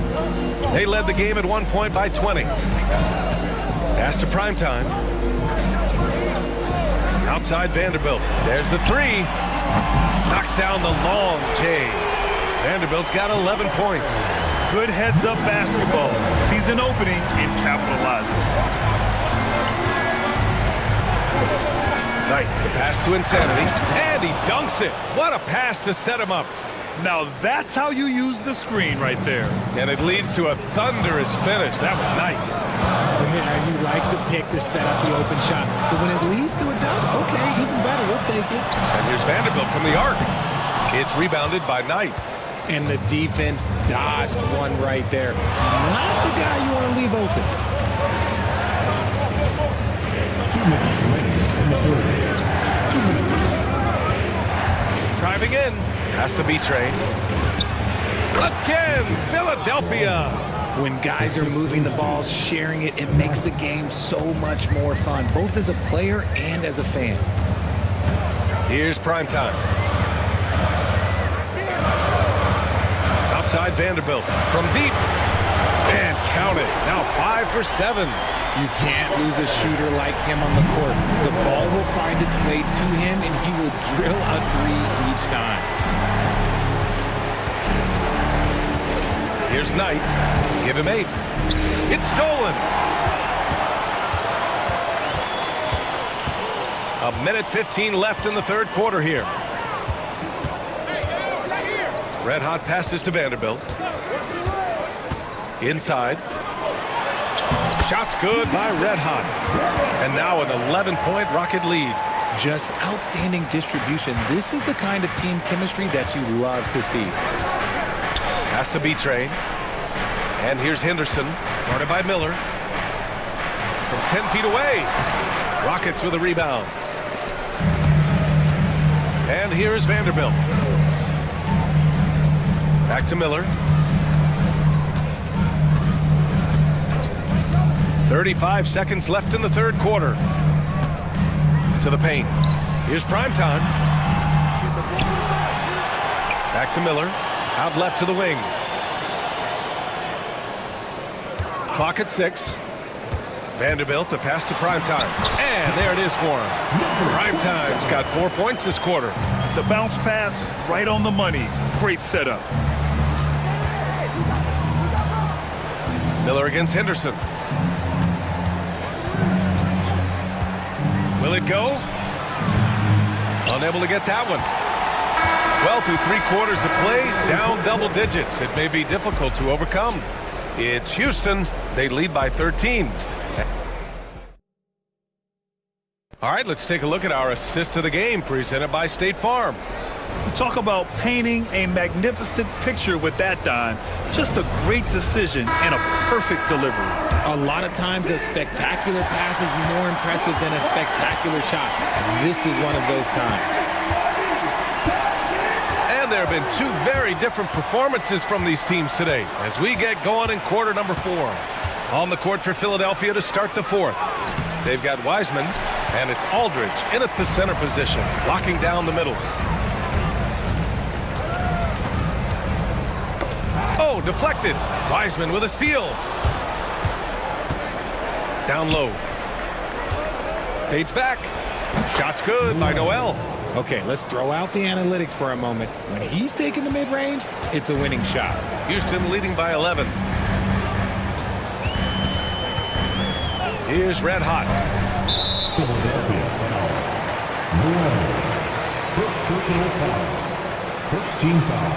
Speaker 1: They led the game at 1 point by 20. Pass to Primetime. Outside Vanderbilt. There's the 3. Knocks down the long J. Vanderbilt's got 11 points.
Speaker 2: Good heads-up basketball. Sees an opening and capitalizes.
Speaker 1: Knight, the pass to Insanity. And he dunks it. What a pass to set him up.
Speaker 2: Now that's how you use the screen right there.
Speaker 1: And it leads to a thunderous finish. That was nice.
Speaker 3: Yeah, you like the pick to set up the open shot. But when it leads to a dunk, okay, even better, we'll take it.
Speaker 1: And here's Vanderbilt from the arc. It's rebounded by Knight.
Speaker 3: And the defense dodged one right there. Not the guy you want to leave open.
Speaker 4: 2 minutes remaining in the third. 2 minutes.
Speaker 1: Driving in. Has to be Train. Again, Philadelphia.
Speaker 3: When guys are moving the ball, sharing it, it makes the game so much more fun, both as a player and as a fan.
Speaker 1: Here's prime time. Outside Vanderbilt from deep. And count it. Now 5 for 7.
Speaker 3: You can't lose a shooter like him on the court. The ball will find its way to him, and he will drill a three each time.
Speaker 1: Here's Knight. Give him 8. It's stolen. A minute 15 left in the third quarter here. Red hot passes to Vanderbilt. Inside. Shots good by Red Hot. And now an 11-point Rocket lead.
Speaker 3: Just outstanding distribution. This is the kind of team chemistry that you love to see.
Speaker 1: Has to be trained. And here's Henderson, guarded by Miller. From 10 feet away. Rockets with a rebound. And here's Vanderbilt. Back to Miller. 35 seconds left in the third quarter. To the paint. Here's prime time. Back to Miller. Out left to the wing. Clock at 6. Vanderbilt, the pass to prime time. And there it is for him. Prime time's got 4 points this quarter.
Speaker 2: The bounce pass right on the money. Great setup.
Speaker 1: Miller against Henderson. Will it go? Unable to get that one. Well, through 3 quarters of play, down double digits. It may be difficult to overcome. It's Houston. They lead by 13. All right, let's take a look at our assist of the game presented by State Farm.
Speaker 2: Talk about painting a magnificent picture with that, Don. Just a great decision and a perfect delivery.
Speaker 3: A lot of times a spectacular pass is more impressive than a spectacular shot. This is one of those times.
Speaker 1: And there have been 2 very different performances from these teams today as we get going in quarter number 4. On the court for Philadelphia to start the 4th. They've got Wiseman, and it's Aldridge in at the center position, locking down the middle. Oh, deflected. Wiseman with a steal. Down low. Fades back. Shot's good by Noel.
Speaker 3: Okay, let's throw out the analytics for a moment. When he's taking the mid-range, it's a winning shot.
Speaker 1: Houston leading by 11. Here's Red Hot.
Speaker 4: Philadelphia foul. First personal foul. First team foul.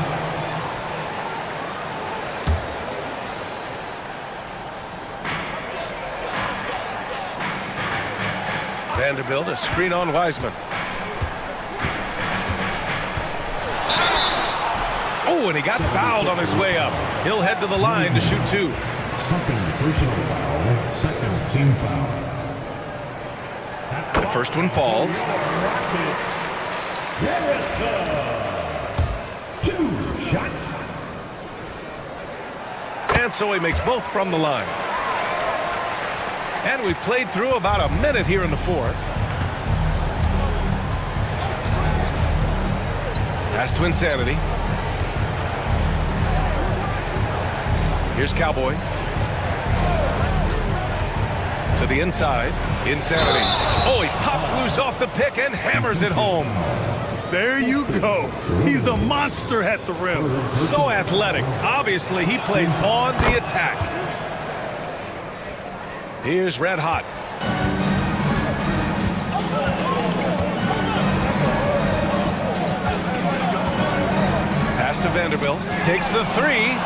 Speaker 1: Vanderbilt, a screen on Wiseman. Oh, and he got fouled on his way up. He'll head to the line to shoot 2.
Speaker 4: Second personal foul. Second team foul.
Speaker 1: The first one falls.
Speaker 4: Harrison. 2 shots.
Speaker 1: And so he makes both from the line. And we played through about a minute here in the 4th. Pass to Insanity. Here's Cowboy. To the inside. Insanity. Oh, he pops loose off the pick and hammers it home.
Speaker 2: There you go. He's a monster at the rim.
Speaker 1: So athletic. Obviously, he plays on the attack. Here's Red Hot. Pass to Vanderbilt. Takes the 3.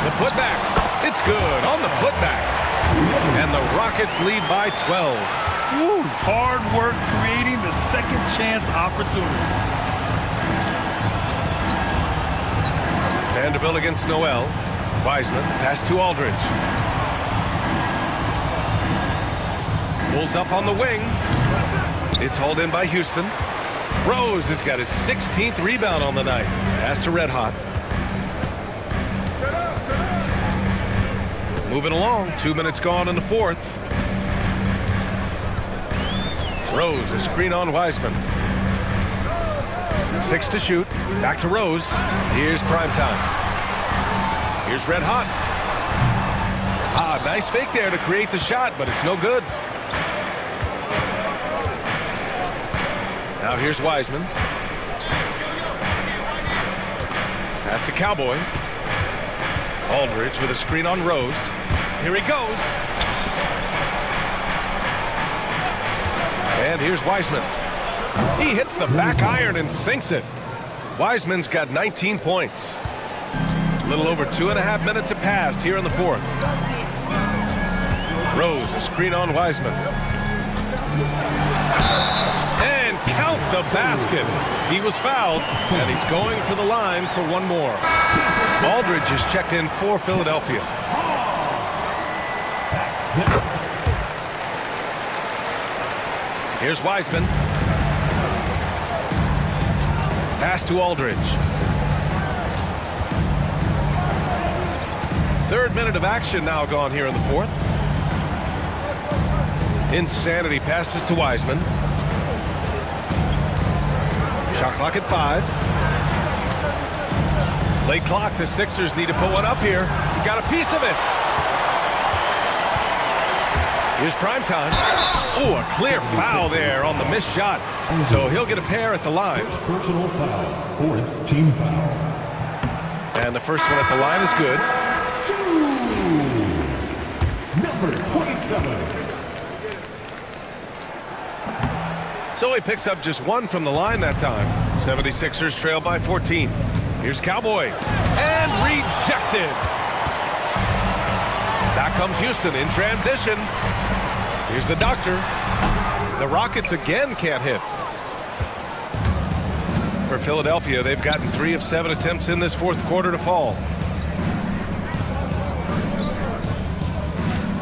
Speaker 1: The putback. It's good on the putback. And the Rockets lead by 12.
Speaker 2: Woo, hard work creating the second chance opportunity.
Speaker 1: Vanderbilt against Noel. Wiseman. Pass to Aldridge. Pulls up on the wing. It's hauled in by Houston. Rose has got his 16th rebound on the night. Pass to Red Hot. Moving along, 2 minutes gone in the fourth. Rose, a screen on Wiseman. 6 to shoot. Back to Rose. Here's Primetime. Here's Red Hot. Nice fake there to create the shot, but it's no good. Now here's Wiseman. Pass to Cowboy. Aldridge with a screen on Rose. Here he goes. And here's Wiseman. He hits the back iron and sinks it. Wiseman's got 19 points. A little over 2.5 minutes have passed here in the fourth. Rose, a screen on Wiseman. And count the basket. He was fouled, and he's going to the line for one more. Aldridge is checked in for Philadelphia. Here's Wiseman. Pass to Aldridge. Third minute of action now gone here in the fourth. Insanity passes to Wiseman. Shot clock at 5. Late clock, the Sixers need to put one up here. He got a piece of it. Here's Primetime. Oh, a clear foul there on the missed shot. So he'll get a pair at the line.
Speaker 4: Personal foul. 4th team foul.
Speaker 1: And the first one at the line is good.
Speaker 4: Number 27.
Speaker 1: So he picks up just one from the line that time. 76ers trail by 14. Here's Cowboy. And rejected. Back comes Houston in transition. Here's the Doctor. The Rockets again can't hit. For Philadelphia, they've gotten 3 of 7 attempts in this fourth quarter to fall.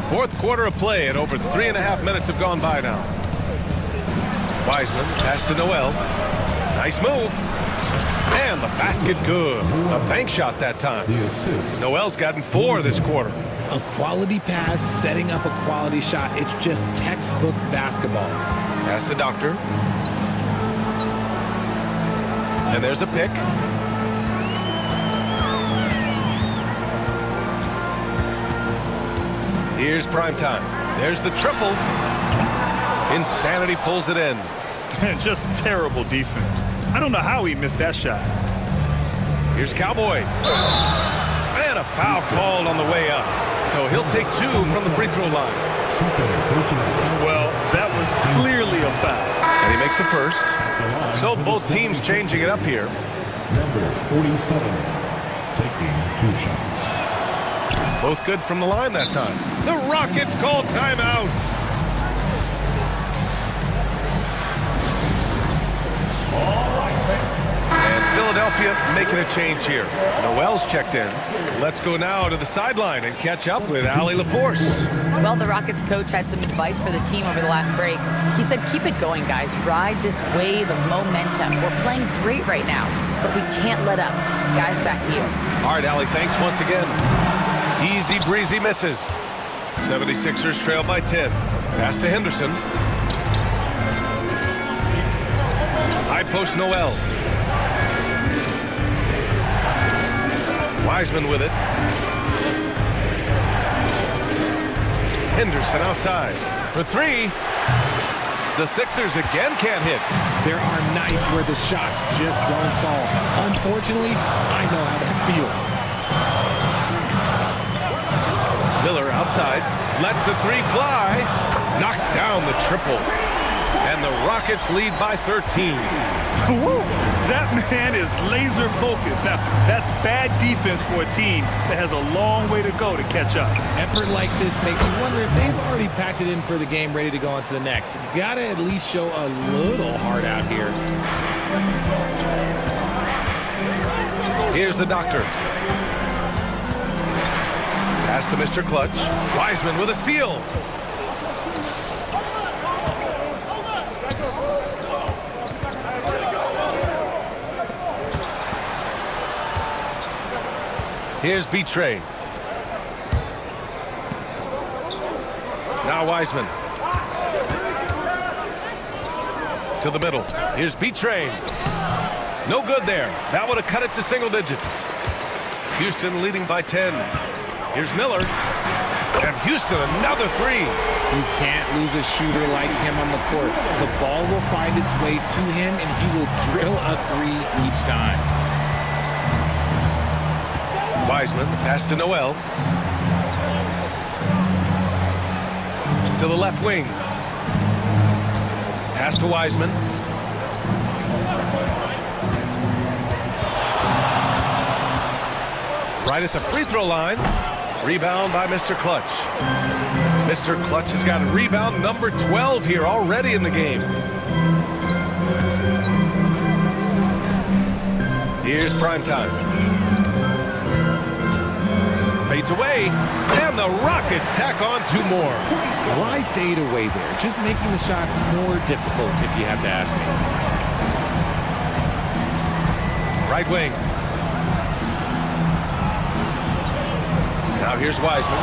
Speaker 1: Fourth quarter of play, and over 3.5 minutes have gone by now. Wiseman pass to Noel. Nice move. And the basket good. A bank shot that time. Noel's gotten 4 this quarter.
Speaker 3: A quality pass, setting up a quality shot. It's just textbook basketball.
Speaker 1: Pass to Doctor. And there's a pick. Here's Primetime. There's the triple. Insanity pulls it in.
Speaker 2: Just terrible defense. I don't know how he missed that shot.
Speaker 1: Here's Cowboy. And a foul called on the way up. So he'll take 2 from the free throw line.
Speaker 2: Well, that was clearly a foul.
Speaker 1: And he makes a first. So both teams changing it up here.
Speaker 4: Number 47. Taking 2 shots.
Speaker 1: Both good from the line that time. The Rockets call timeout. And Philadelphia making a change here. Noel's checked in. Let's go now to the sideline and catch up with Allie LaForce.
Speaker 5: Well, the Rockets coach had some advice for the team over the last break. He said, keep it going, guys. Ride this wave of momentum. We're playing great right now, but we can't let up. Guys, back to you.
Speaker 1: All right, Allie, thanks once again. Easy breezy misses. 76ers trail by 10. Pass to Henderson. High post Noel. Wiseman with it. Henderson outside for 3. The Sixers again can't hit.
Speaker 3: There are nights where the shots just don't fall. Unfortunately, I know how that feels.
Speaker 1: Miller outside, lets the 3 fly, knocks down the triple, and the Rockets lead by 13.
Speaker 2: Woo! That man is laser focused. Now, that's bad defense for a team that has a long way to go to catch up.
Speaker 3: Effort like this makes you wonder if they've already packed it in for the game, ready to go on to the next. Gotta at least show a little heart out here.
Speaker 1: Here's the Doctor. Pass to Mr. Clutch. Wiseman with a steal. Here's B-Train. Wiseman. To the middle. Here's B-Train. No good there. That would have cut it to single digits. Houston leading by 10. Here's Miller. And Houston, another three.
Speaker 3: You can't lose a shooter like him on the court. The ball will find its way to him, and he will drill a three each time.
Speaker 1: Wiseman, pass to Noel. To the left wing. Pass to Wiseman. Right at the free throw line. Rebound by Mr. Clutch. Mr. Clutch has got rebound number 12 here already in the game. Here's primetime. Fades away, and the Rockets tack on two more.
Speaker 3: Why fade away there? Just making the shot more difficult, if you have to ask me.
Speaker 1: Right wing. Now here's Wiseman.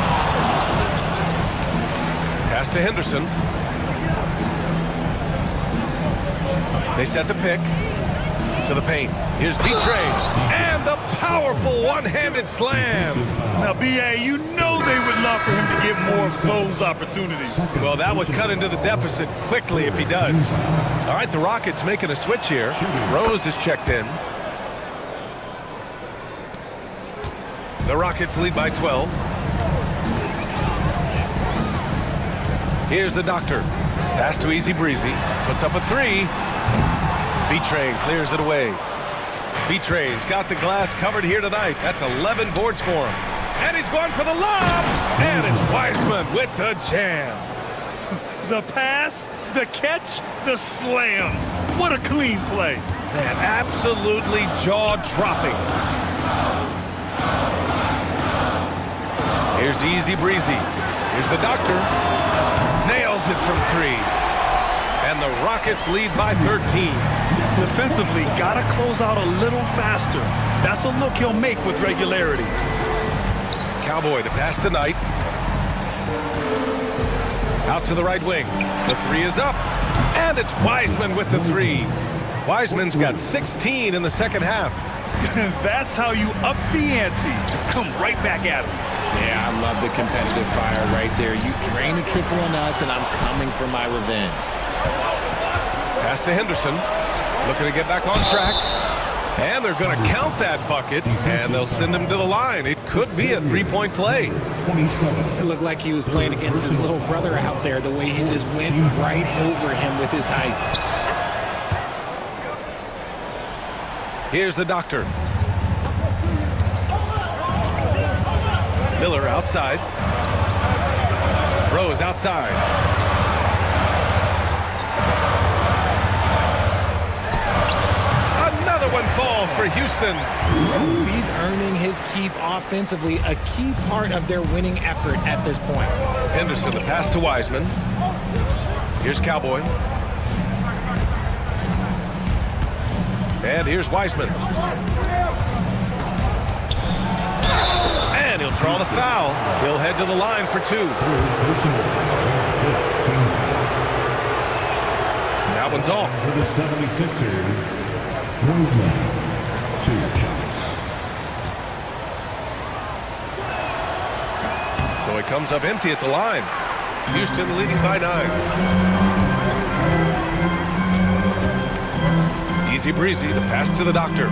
Speaker 1: Pass to Henderson. They set the pick. To the paint. Here's B-Train. And the powerful one-handed slam.
Speaker 2: Now, B.A., you know they would love for him to get more of those opportunities.
Speaker 1: Well, that would cut into the deficit quickly if he does. All right, the Rockets making a switch here. Rose is checked in. The Rockets lead by 12. Here's the Doctor. Pass to Easy Breezy. Puts up a three. B-Train clears it away. B-Train's got the glass covered here tonight. That's 11 boards for him. And he's going for the lob. And it's Wiseman with the jam.
Speaker 2: The pass, the catch, the slam. What a clean play.
Speaker 1: Man, absolutely jaw-dropping. Here's Easy Breezy. Here's the Doctor. Nails it from three. And the Rockets lead by 13.
Speaker 2: Defensively, gotta close out a little faster. That's a look he'll make with regularity.
Speaker 1: Cowboy to pass tonight. Out to the right wing. The three is up. And it's Wiseman with the three. Wiseman's got 16 in the second half.
Speaker 2: That's how you up the ante. Come right back at him.
Speaker 3: Yeah, I love the competitive fire right there. You drain a triple on us, and I'm coming for my revenge.
Speaker 1: Pass to Henderson. Looking to get back on track. And they're going to count that bucket, and they'll send him to the line. It could be a three-point play.
Speaker 3: It looked like he was playing against his little brother out there, the way he just went right over him with his height.
Speaker 1: Here's the Doctor. Miller outside. Rose outside. Another one falls for Houston.
Speaker 3: He's earning his keep offensively, a key part of their winning effort at this point.
Speaker 1: Henderson, the pass to Wiseman. Here's Cowboy. And here's Wiseman. And he'll draw the foul. He'll head to the line for two. That one's off.
Speaker 4: For the 76ers, Wiseman, 2 shots.
Speaker 1: So it comes up empty at the line. Houston leading by 9. Easy Breezy, the pass to the Doctor.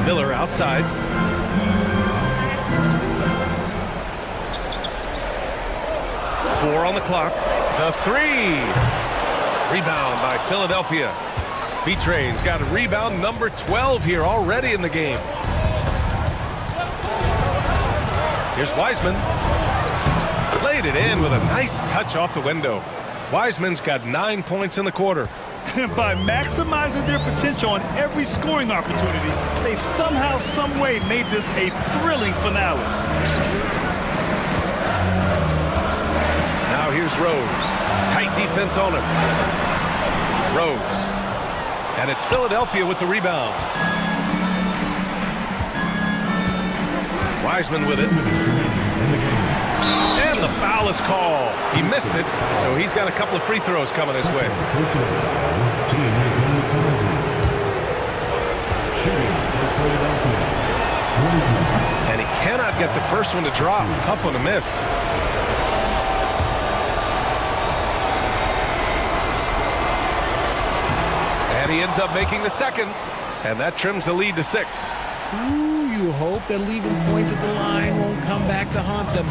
Speaker 1: Miller outside. Four on the clock. The three. Rebound by Philadelphia. B-Train's got a rebound number 12 here already in the game. Here's Wiseman. Played it in with a nice touch off the window. Wiseman's got 9 points in the quarter.
Speaker 2: By maximizing their potential on every scoring opportunity, they've somehow, some way made this a thrilling finale.
Speaker 1: Now here's Rose. Tight defense on him. Rose. And it's Philadelphia with the rebound. Wiseman with it. And the foul is called. He missed it, so he's got a couple of free throws coming his way.
Speaker 4: Personal foul. Team is on the penalty. Shooting for Philadelphia. Wiseman.
Speaker 1: And he cannot get the first one to drop. Tough one to miss. And he ends up making the second. And that trims the lead to 6.
Speaker 3: Ooh, you hope that leaving points at the line won't come back to haunt them.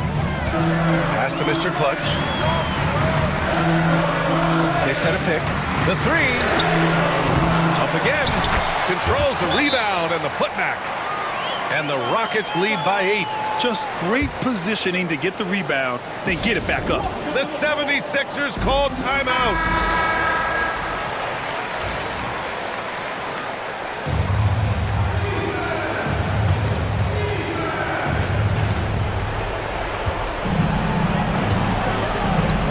Speaker 1: Pass to Mr. Clutch. They set a pick. The 3. Up again. Controls the rebound and the putback. And the Rockets lead by 8.
Speaker 2: Just great positioning to get the rebound, then get it back up.
Speaker 1: The 76ers call timeout.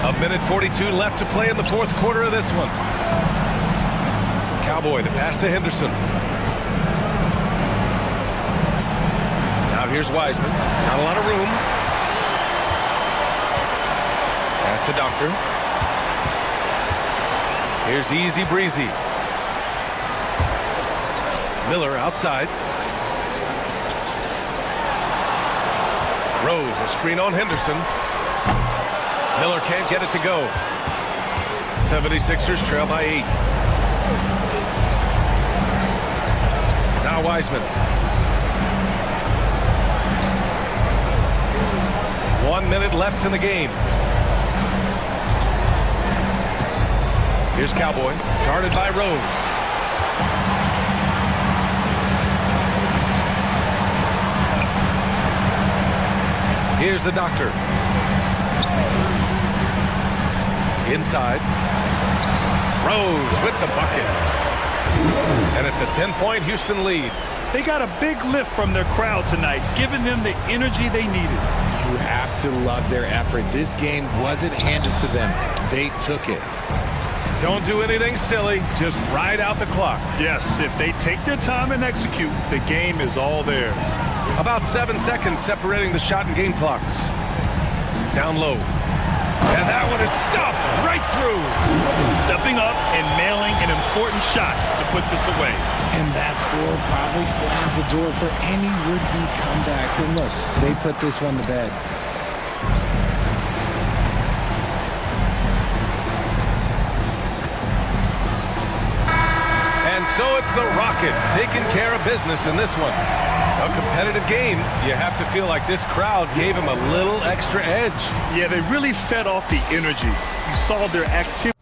Speaker 1: A minute 42 left to play in the fourth quarter of this one. Cowboy, the pass to Henderson. Now here's Wiseman. Not a lot of room. Pass to Doctor. Here's Easy Breezy. Miller outside. Rose, a screen on Henderson. Miller can't get it to go. 76ers trail by 8. Now Wiseman. 1 minute left in the game. Here's Cowboy, guarded by Rose. Here's the Doctor. Inside. Rose with the bucket. And it's a 10-point Houston lead.
Speaker 2: They got a big lift from their crowd tonight, giving them the energy they needed.
Speaker 3: You have to love their effort. This game wasn't handed to them. They took it.
Speaker 1: Don't do anything silly. Just ride out the clock.
Speaker 2: Yes, if they take their time and execute, the game is all theirs.
Speaker 1: About 7 seconds separating the shot and game clocks. Down low. And that one is stuffed right through.
Speaker 2: Stepping up and nailing an important shot to put this away.
Speaker 3: And that score probably slams the door for any would-be comebacks. And look, they put this one to bed.
Speaker 1: And so it's the Rockets taking care of business in this one. A competitive game. You have to feel like this crowd gave him a little extra edge.
Speaker 2: Yeah, they really fed off the energy. You saw their activity.